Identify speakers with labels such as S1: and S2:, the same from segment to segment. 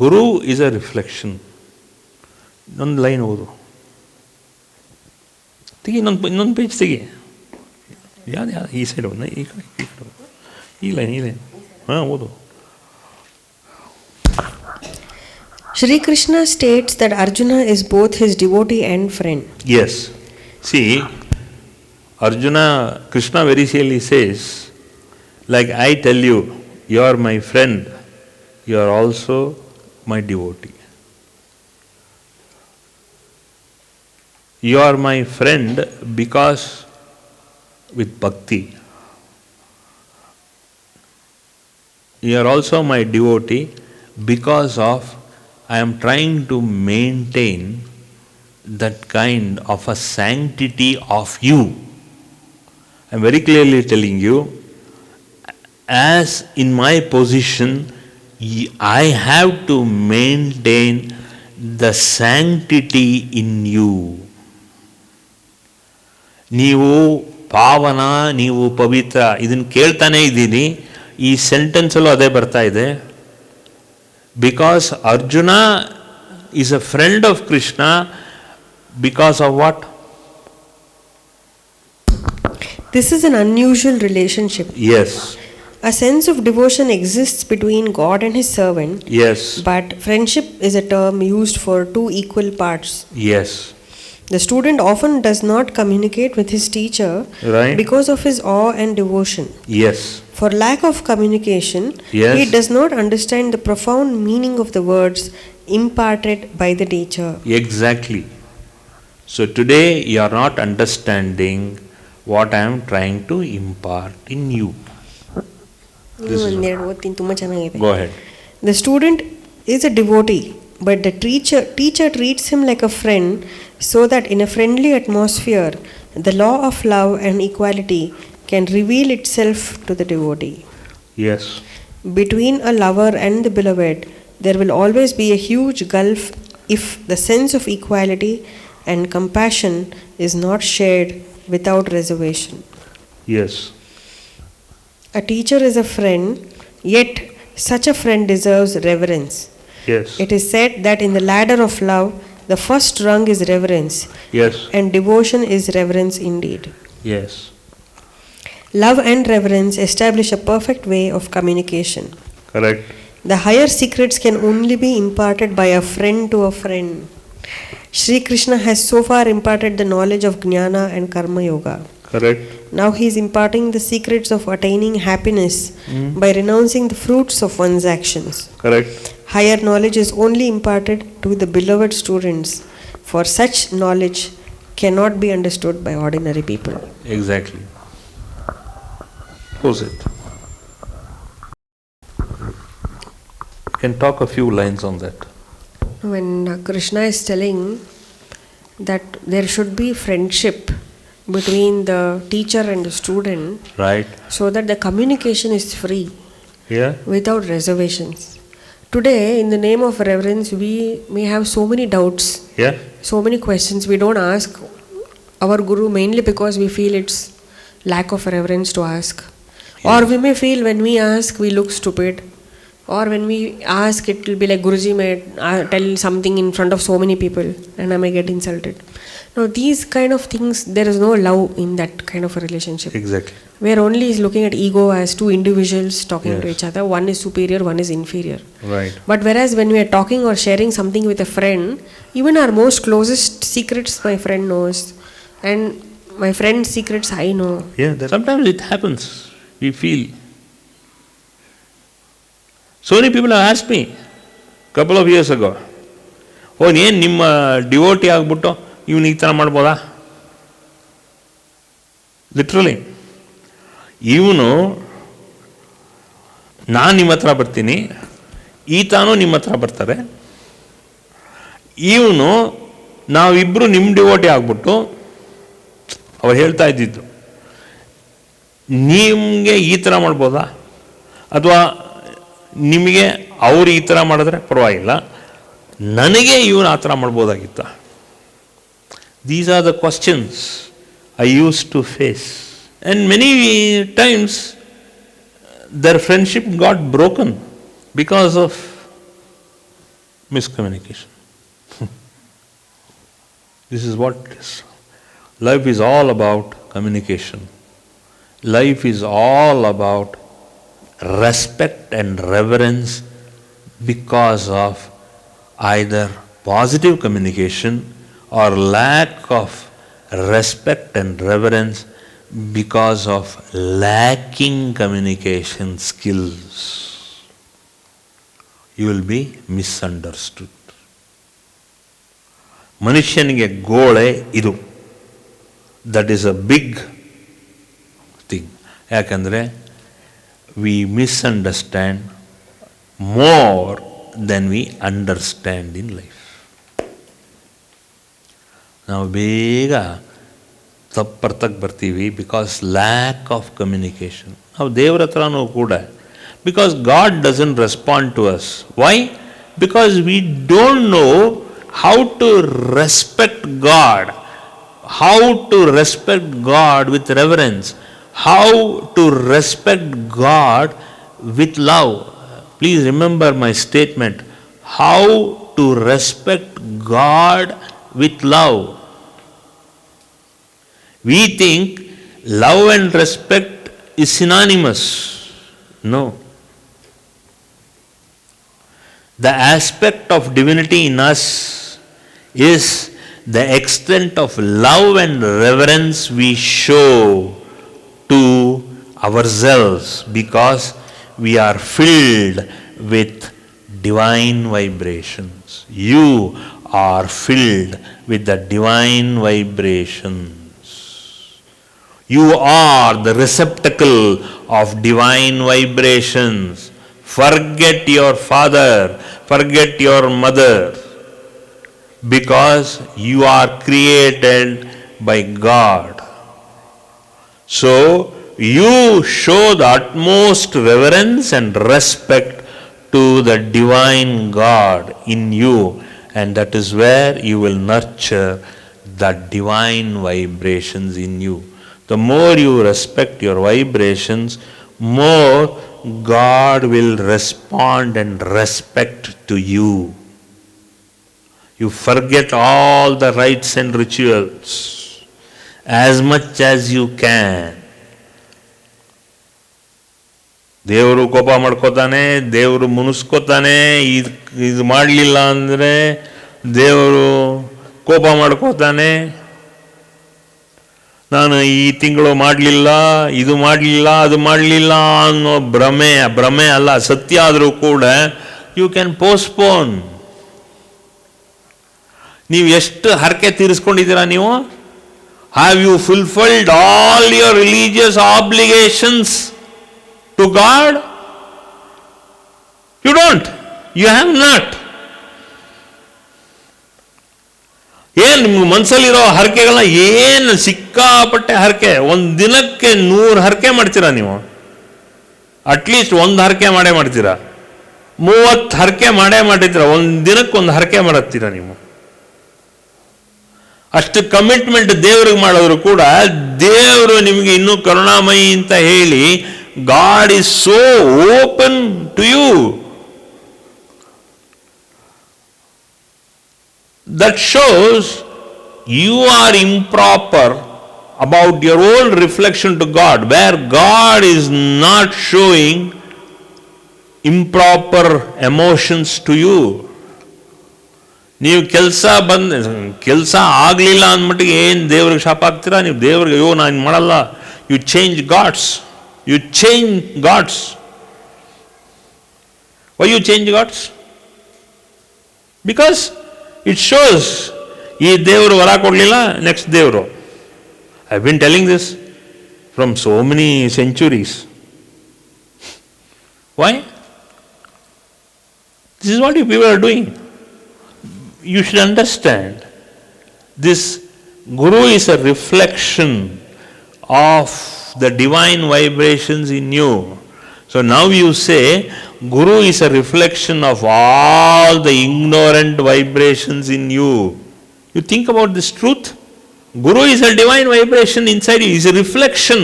S1: Guru is a reflection. ಇನ್ನೊಂದು line ಓದು, ತೆಗಿ, ಇನ್ನೊಂದು ಪೇಜ್ ತೆಗಿ. ಯಾವ್ದು ಈ ಸೈಡ್ ಒಂದು, ಈ ಕಡೆ ಈ ಲೈನ್ ಹಾಂ ಓದು.
S2: Shri Krishna states that Arjuna is both his devotee and friend.
S1: Yes. See, Arjuna, Krishna very clearly says, like I tell you, you are my friend, you are also my devotee. You are my friend because with bhakti. You are also my devotee because of I am trying to maintain that kind of a sanctity of you. I am very clearly telling you, as in my position, I have to maintain the sanctity in you. ನೀವು ಪಾವನ, ನೀವು ಪವಿತ್ರ, ಇದನ್ನು ಕೇಳ್ತಾನೇ ಇದ್ದೀನಿ. ಈ ಸೆಂಟೆನ್ಸಲ್ಲೂ ಅದೇ ಬರ್ತಾ ಇದೆ. Because Arjuna is a friend of Krishna because of what?
S2: This is an unusual relationship.
S1: Yes.
S2: A sense of devotion exists between God and his servant.
S1: Yes.
S2: But friendship is a term used for two equal parts.
S1: Yes.
S2: The student often does not communicate with his teacher,
S1: right,
S2: because of his awe and devotion.
S1: Yes.
S2: For lack of communication,
S1: yes,
S2: he does not understand the profound meaning of the words imparted by the teacher.
S1: Exactly. So today you are not understanding what I am trying to impart in you. Go ahead.
S2: The student is a devotee, but the teacher treats him like a friend, so that in a friendly atmosphere, the law of love and equality can reveal itself to the devotee.
S1: Yes.
S2: Between a lover and the beloved, there will always be a huge gulf if the sense of equality and compassion is not shared without reservation.
S1: Yes.
S2: A teacher is a friend, yet such a friend deserves reverence.
S1: Yes.
S2: It is said that in the ladder of love, the first rung is reverence.
S1: Yes.
S2: And devotion is reverence indeed.
S1: Yes.
S2: Love and reverence establish a perfect way of communication.
S1: Correct.
S2: The higher secrets can only be imparted by a friend to a friend. Shri Krishna has so far imparted the knowledge of Jnana and Karma Yoga.
S1: Correct.
S2: Now he is imparting the secrets of attaining happiness by renouncing the fruits of one's actions.
S1: Correct.
S2: Higher knowledge is only imparted to the beloved students, for such knowledge cannot be understood by ordinary people.
S1: Exactly. Close it. You can talk a few lines on that.
S2: When Krishna is telling that there should be friendship between the teacher and the student,
S1: right,
S2: so that the communication is free,
S1: yeah,
S2: without reservations. Today, in the name of reverence, we may have so many doubts,
S1: yeah,
S2: so many questions. We don't ask our Guru mainly because we feel it's lack of reverence to ask. Yeah. Or we may feel when we ask, we look stupid. Or when we ask, it will be like Guruji may tell something in front of so many people and I may get insulted. Now, these kind of things, there is no love in that kind of a relationship.
S1: Exactly.
S2: Where only is looking at ego as two individuals talking
S1: yes,
S2: to each other. One is superior, one is inferior.
S1: Right.
S2: But whereas when we are talking or sharing something with a friend, even our most closest secrets my friend knows. And my friend's secrets I know.
S1: Yeah, sometimes it happens. We feel. So many people have asked me a couple of years ago, oh, ಏನು ನಿಮ್ಮ devotee ಆಗ್ಬಿಟ್ಟು ಇವನು ಈ ಥರ ಮಾಡ್ಬೋದಾ? Literally ಇವನು ನಾನು ನಿಮ್ಮ ಹತ್ರ ಬರ್ತೀನಿ, ಈತನೂ ನಿಮ್ಮ ಹತ್ರ ಬರ್ತಾರೆ, ಇವನು ನಾವಿಬ್ಬರು ನಿಮ್ಮ ಡಿವೋಟಿ ಆಗ್ಬಿಟ್ಟು ಅವ್ರು ಹೇಳ್ತಾ ಇದ್ದಿದ್ದು ನಿಮಗೆ ಈ ಥರ ಮಾಡ್ಬೋದಾ, ಅಥವಾ ನಿಮಗೆ ಅವ್ರು ಈ ಥರ ಮಾಡಿದ್ರೆ ಪರವಾಗಿಲ್ಲ, ನನಗೆ ಇವನು ಆ ಥರ ಮಾಡ್ಬೋದಾಗಿತ್ತ? These are the questions I used to face. And many times their friendship got broken because of Miscommunication. This is what it is. Life is all about communication. Life is all about respect and reverence because of either positive communication or lack of respect and reverence because of lacking communication skills. You will be misunderstood. ಮನುಷ್ಯನಿಗೆ ಗೋಳೆ ಇದು. That is a big thing. ಯಾಕಂದರೆ we misunderstand more than we understand in life. ನಾವು ಬೇಗ ತಪ್ಪರ್ತಕ್ಕೆ ಬರ್ತೀವಿ because lack of communication. ನಾವು ದೇವರ ಹತ್ರನೂ ಕೂಡ because God doesn't respond to us. Why? Because we don't know how to respect God, how to respect God with reverence, how to respect God with love. Please remember my statement. How to respect God with love. We think love and respect is synonymous. No. The aspect of divinity in us is the extent of love and reverence we show to ourselves because we are filled with divine vibrations. You are filled with the divine vibrations. You are the receptacle of divine vibrations. Forget your father, forget your mother, because you are created by God. So, you show the utmost reverence and respect to the divine God in you, and that is where you will nurture the divine vibrations in you. The more you respect your vibrations, more God will respond and respect to you. You forget all the rites and rituals as much as you can. ದೇವರು ಕೋಪ ಮಾಡ್ಕೋತಾನೆ, ದೇವರು ಮುನಿಸ್ಕೋತಾನೆ. ಇದು ಮಾಡಲಿಲ್ಲ ಅಂದರೆ ದೇವರು ಕೋಪ ಮಾಡ್ಕೋತಾನೆ. ನಾನು ಈ ತಿಂಗಳು ಮಾಡಲಿಲ್ಲ, ಇದು ಮಾಡಲಿಲ್ಲ, ಅದು ಮಾಡಲಿಲ್ಲ ಅನ್ನೋ ಭ್ರಮೆ ಅಲ್ಲ, ಸತ್ಯ ಆದರೂ ಕೂಡ ಯು ಕ್ಯಾನ್ ಪೋಸ್ಟ್ಪೋನ್. ನೀವು ಎಷ್ಟು ಹರಕೆ ತೀರಿಸ್ಕೊಂಡಿದ್ದೀರಾ? ನೀವು have you fulfilled all your religious obligations to God? You don't. You have not. ಏನು ನಿಮ್ಮ ಮನಸ್ಸಲ್ಲಿರೋ ಹರಕೆಗಳನ್ನ ಏನು ಸಿಕ್ಕಾಪಟ್ಟೆ ಹರಕೆ, ಒಂದು ದಿನಕ್ಕೆ 100 ಹರಕೆ ಮಾಡ್ತೀರಾ ನೀವು? ಅಟ್ಲೀಸ್ಟ್ ಒಂದು ಹರಕೆ ಮಾಡೇ ಮಾಡ್ತೀರಾ? 30 ಹರಕೆ ಮಾಡೇ ಮಾಡಿರ್ತೀರ. ಒಂದು ದಿನಕ್ಕೆ ಒಂದು ಹರಕೆ ಮಾಡತ್ತೀರಾ ನೀವು? ಅಷ್ಟು ಕಮಿಟ್ಮೆಂಟ್ ದೇವ್ರಿಗೆ ಮಾಡಿದ್ರು ಕೂಡ ದೇವರು ನಿಮಗೆ ಇನ್ನೂ ಕರುಣಾಮಯಿ ಅಂತ ಹೇಳಿ God is so open to you. That shows you are improper about your own reflection to God, where God is not showing improper emotions to you. ನೀವು ಕೆಲಸ ಆಗಲಿಲ್ಲ ಅಂದ್ಮಟ್ಟಿಗೆ ಏನು ದೇವ್ರಿಗೆ ಶಾಪ ಆಗ್ತೀರಾ? ನೀವು ದೇವ್ರಿಗೆ ಅಯ್ಯೋ ನಾನು ಮಾಡಲ್ಲ. You change gods. You change gods. Why you change gods? Because it shows ಈ ದೇವರು ವರ ಕೊಡಲಿಲ್ಲ, ನೆಕ್ಸ್ಟ್ ದೇವರು. I have been telling this from so many centuries. Why? This is what you people are doing. You should understand this Guru is a reflection of the divine vibrations in you. So now you say Guru is a reflection of all the ignorant vibrations in you. You think about this truth. Guru is a divine vibration inside you. He is a reflection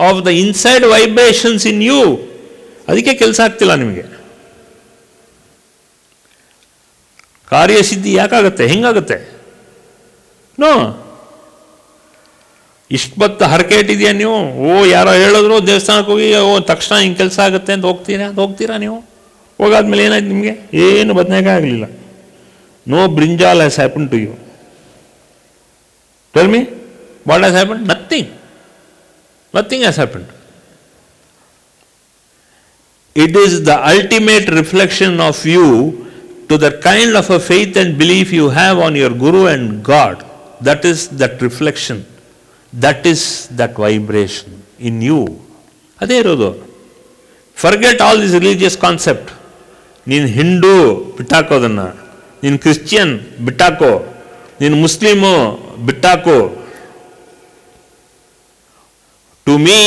S1: of the inside vibrations in you. ಅದಕ್ಕೆ ಕೆಲಸ ಆಗ್ತಿಲ್ಲ ನಿಮಗೆ. ಕಾರ್ಯಸಿದ್ಧಿ ಯಾಕಾಗತ್ತೆ? ಹೆಂಗಾಗುತ್ತೆ? No. ಇಷ್ಟೊತ್ತು ಹರಕೆ ಇಟ್ಟಿದ್ಯಾ ನೀವು? ಯಾರೋ ಹೇಳಿದ್ರು ದೇವಸ್ಥಾನಕ್ಕೆ ಹೋಗಿ ತಕ್ಷಣ ಹಿಂಗೆ ಕೆಲಸ ಆಗುತ್ತೆ ಅಂತ ಹೋಗ್ತೀರಾ ನೀವು? ಹೋಗಾದ್ಮೇಲೆ ಏನಾಯ್ತು ನಿಮಗೆ? ಏನು ಬದನೆಕಾಯಿ ಆಗಲಿಲ್ಲ. No brinjal has happen to you. Tell me, what has happen? Nothing has happen. It is the ultimate reflection of you to the kind of a faith and belief you have on your Guru and God. That is that reflection. That is that vibration in you. ಅದೇ ಇರೋದು. Forget all this religious concept. ನೀನು ಹಿಂದೂ ಬಿಟ್ಟಾಕೋದನ್ನು, ನೀನು Christian ಬಿಟ್ಟಾಕೋ, ನೀನು Muslim ಬಿಟ್ಟಾಕೋ. To me,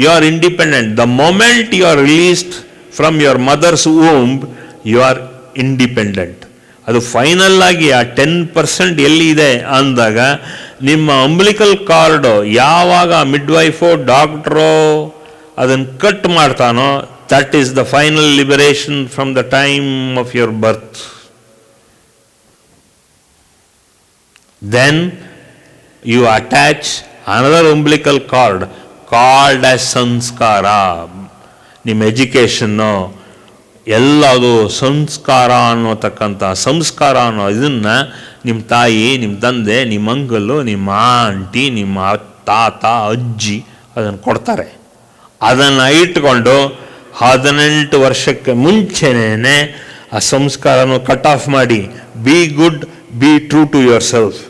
S1: you are independent. The moment you are released from your mother's womb, you are independent. ಅದು final ಆಗಿ ಆ 10% ಎಲ್ಲಿದೆ ಅಂದಾಗ ನಿಮ್ಮ ಅಂಬ್ಲಿಕಲ್ ಕಾರ್ಡು ಯಾವಾಗ ಮಿಡ್ವೈಫೋ ಡಾಕ್ಟ್ರೋ ಅದನ್ನು ಕಟ್ ಮಾಡ್ತಾನೋ, that is the final liberation from the time of your birth. Then you attach another umbilical cord called as ಸಂಸ್ಕಾರ. ನಿಮ್ಮ ಎಜುಕೇಷನ್ನು ಎಲ್ಲದು ಸಂಸ್ಕಾರ ಅನ್ನೋತಕ್ಕಂಥ ಸಂಸ್ಕಾರ ಅನ್ನೋ ಇದನ್ನು ನಿಮ್ಮ ತಾಯಿ, ನಿಮ್ಮ ತಂದೆ, ನಿಮ್ಮ ಅಂಕಲು, ನಿಮ್ಮ ಆಂಟಿ, ನಿಮ್ಮ ತಾತ, ಅಜ್ಜಿ ಅದನ್ನು ಕೊಡ್ತಾರೆ. ಅದನ್ನು ಇಟ್ಕೊಂಡು 18 ವರ್ಷಕ್ಕೆ ಮುಂಚೆನೇ ಆ ಸಂಸ್ಕಾರನ ಕಟ್ ಆಫ್ ಮಾಡಿ, be good, be true to yourself,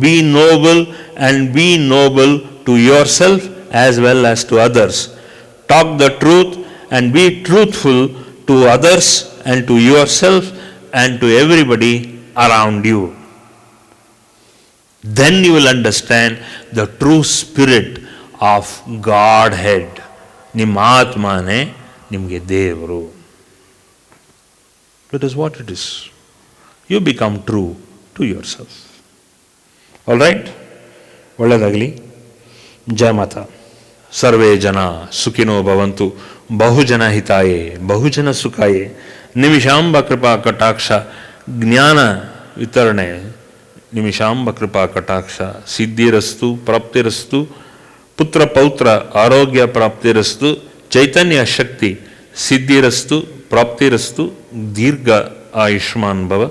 S1: be noble and be noble to yourself as well as to others. Talk the truth and be truthful to others and to yourself and to everybody around you. Then you will understand the true spirit of Godhead. ನಿಮ್ಮ ಆತ್ಮನೇ ನಿಮಗೆ ದೇವರು. That is what it is. You become true to yourself. All right? ಒಳ್ಳೆಯದಾಗಲಿ. ಜಯ ಮಾತಾ. ಸರ್ವೇ ಜನ ಸುಖಿನೋ ಭವಂತು. ಬಹುಜನ ಹಿತಾಯೇ ಬಹುಜನ ಸುಖಾಯೇ. ನಿಮಿಷಾಂಬ ಕೃಪಾ ಕಟಾಕ್ಷ ಜ್ಞಾನ ವಿತರಣೆ. ನಿಮಿಷಾಂಬ ಕೃಪಾ ಕಟಾಕ್ಷ ಸಿದ್ಧಿರಸ್ತು ಪ್ರಾಪ್ತಿರಸ್ತು. ಪುತ್ರ ಪೌತ್ರ ಆರೋಗ್ಯ ಪ್ರಾಪ್ತಿರಸ್ತು. ಚೈತನ್ಯ ಶಕ್ತಿ ಸಿದ್ಧಿರಸ್ತು ಪ್ರಾಪ್ತಿರಸ್ತು. ದೀರ್ಘ ಆಯುಷ್ಮಾನ್ ಭವ,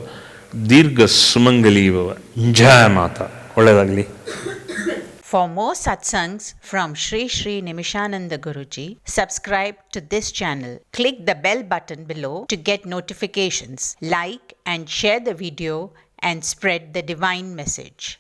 S1: ದೀರ್ಘ ಸುಮಂಗಲೀ ಭವ. ಜಯ ಮಾತಾ. ಒಳ್ಳೆಯದಾಗಲಿ.
S3: For more satsangs from Sri Sri Nimishananda Guruji, subscribe to this channel. Click the bell button below to get notifications. Like and share the video and spread the divine message.